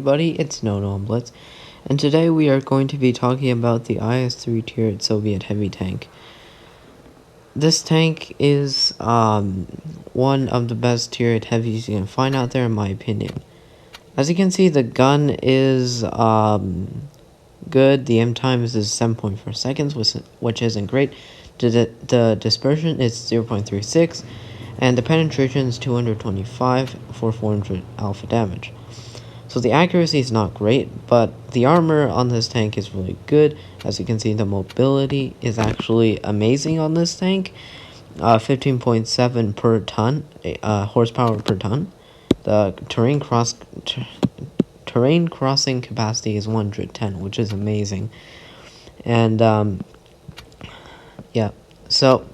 everybody, it's Nono on Blitz, and today we are going to be talking about the IS-3 tiered Soviet heavy tank. This tank is one of the best tiered heavies you can find out there in my opinion. As you can see, the gun is good. The aim time is 7.4 seconds, which isn't great. The dispersion is 0.36, and the penetration is 225 for 400 alpha damage. So the accuracy is not great, but the armor on this tank is really good. As you can see, the mobility is actually amazing on this tank. 15.7 per ton, horsepower per ton. The terrain crossing capacity is 110, which is amazing. And yeah, so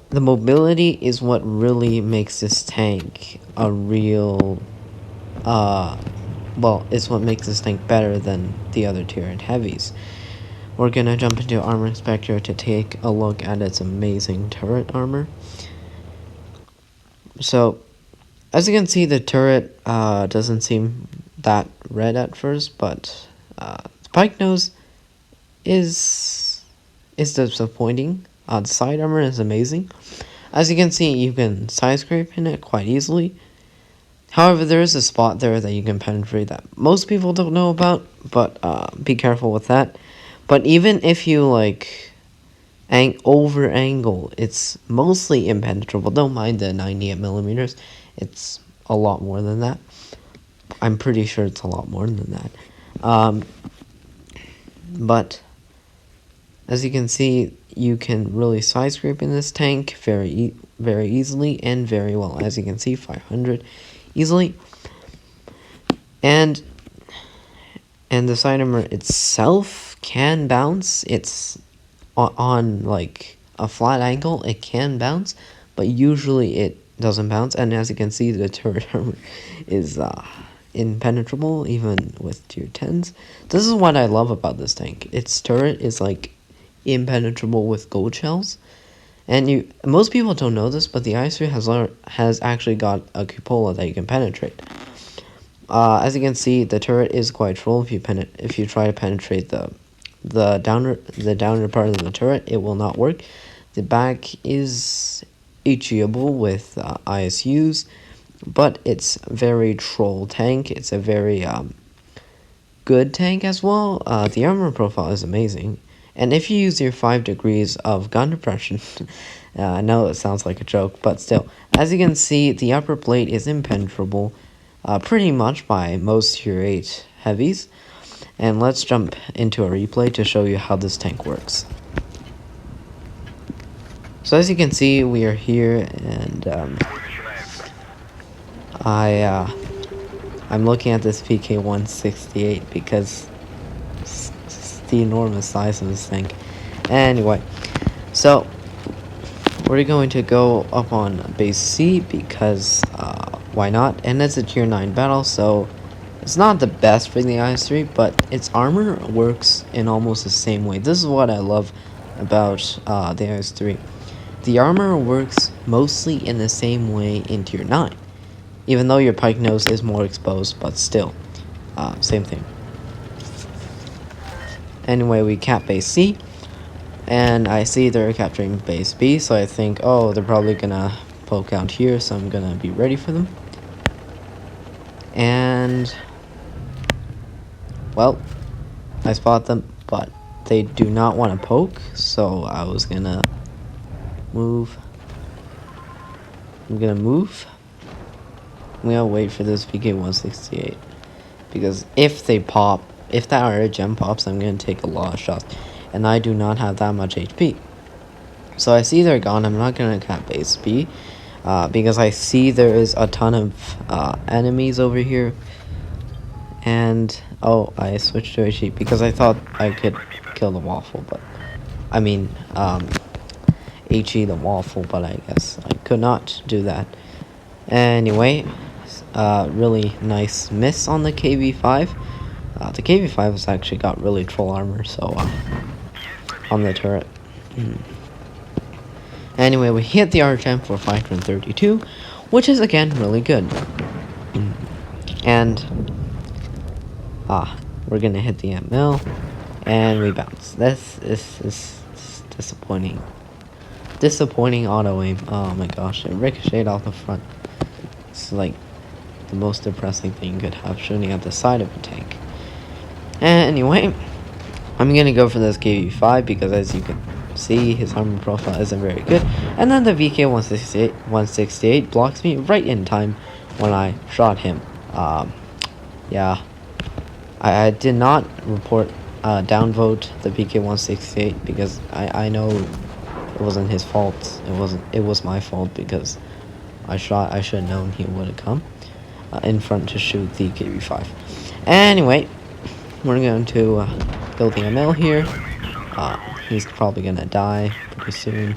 the mobility is what really makes this tank a real it's what makes this tank better than the other tiered heavies. We're gonna jump into Armor Inspector to take a look at its amazing turret armor. So, as you can see, the turret doesn't seem that red at first, but the pike nose is disappointing. The side armor is amazing. As you can see, you can side scrape in it quite easily. However, there is a spot there that you can penetrate that most people don't know about, but be careful with that. But even if you over angle, it's mostly impenetrable. Don't mind the 98 millimeters. It's a lot more than that. I'm pretty sure it's a lot more than that. But as you can see, you can really side scrape in this tank very easily and very well. As you can see, 500 easily. And the side armor itself can bounce. It's on like a flat angle, it can bounce, but usually it doesn't bounce. And as you can see, the turret armor is impenetrable even with tier 10s. This is what I love about this tank. Its turret is like impenetrable with gold shells. And most people don't know this, but the IS-3 has actually got a cupola that you can penetrate. As you can see, the turret is quite troll. If you try to penetrate the downer part of the turret, it will not work. The back is HEable with ISUs, but it's very troll tank. It's a very good tank as well. The armor profile is amazing. And if you use your 5 degrees of gun depression, I know it sounds like a joke, but still, as you can see, the upper plate is impenetrable pretty much by most tier 8 heavies. And let's jump into a replay to show you how this tank works. So as you can see, we are here, and I'm looking at this PK-168 because the enormous size of this tank. Anyway, so we're going to go up on base C because why not? And it's a tier 9 battle, so it's not the best for the IS-3, but its armor works in almost the same way. This is what I love about the IS-3. The armor works mostly in the same way in tier 9, even though your pike nose is more exposed, but still, same thing. Anyway, we cap base C, and I see they're capturing base B, so I think, oh, they're probably gonna poke out here, so I'm gonna be ready for them. And, well, I spot them, but they do not want to poke, so I was gonna move. I'm gonna wait for this PK-168, because if that area gem pops, I'm going to take a lot of shots, and I do not have that much HP. So I see they're gone. I'm not going to cap base B, because I see there is a ton of enemies over here. And, oh, I switched to a sheep because I thought I could kill the waffle, but, I mean, HE the waffle, but I guess I could not do that. Anyway, really nice miss on the KV-5. The KV-5 has actually got really troll armor, so on the turret. Anyway, we hit the RHM for 532, which is again really good. And We're gonna hit the ML, and we bounce. This is disappointing. Disappointing auto aim. Oh my gosh, it ricocheted off the front. It's like the most depressing thing you could have, shooting at the side of a tank. Anyway, I'm gonna go for this KV5 because, as you can see, his armor profile isn't very good. And then the VK168 blocks me right in time when I shot him. Yeah, I did not report downvote the VK168 because I know it wasn't his fault. It was my fault because I should have known he would have come in front to shoot the KV5. Anyway, we're going to build the ML here. He's probably gonna die pretty soon.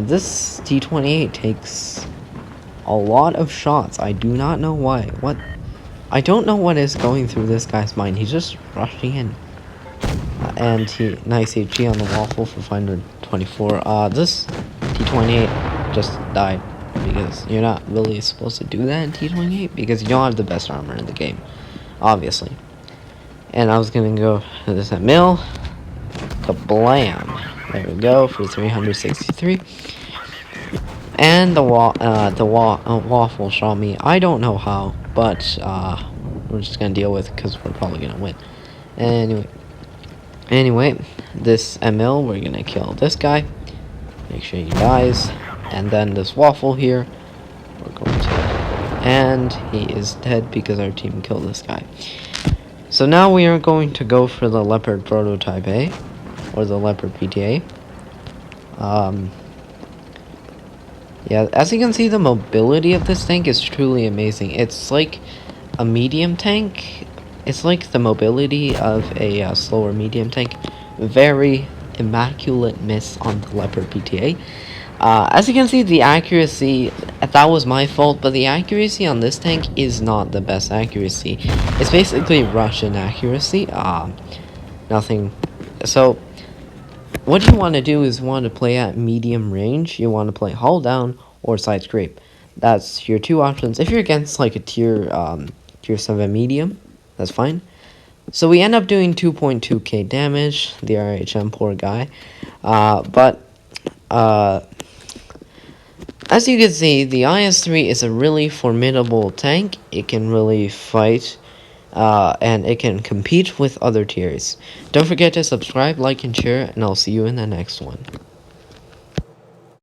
This T28 takes a lot of shots. I do not know why. I don't know what is going through this guy's mind. He's just rushing in. And nice HG on the waffle for 524. This T28 just died because you're not really supposed to do that in T28 because you don't have the best armor in the game, obviously. And I was gonna go to this at mill. Kablam! There we go for 363. And the waffle shot me. I don't know how, but we're just gonna deal with it because we're probably gonna win. Anyway, this ML, we're gonna kill this guy. Make sure he dies. And then this waffle here, we're going to, and he is dead because our team killed this guy. So now we are going to go for the Leopard Prototype A, or the Leopard PTA. Yeah, as you can see, the mobility of this tank is truly amazing. It's like a medium tank. It's like the mobility of a slower medium tank. Very immaculate miss on the Leopard PTA. As you can see, the accuracy, that was my fault, but the accuracy on this tank is not the best accuracy. It's basically Russian accuracy. Nothing. So, what you want to do is want to play at medium range. You want to play hull down or side scrape. That's your two options. If you're against like a tier 7 medium, that's fine. So we end up doing 2.2k damage. The RHM, poor guy. As you can see, the IS-3 is a really formidable tank. It can really fight, and it can compete with other tiers. Don't forget to subscribe, like, and share, and I'll see you in the next one.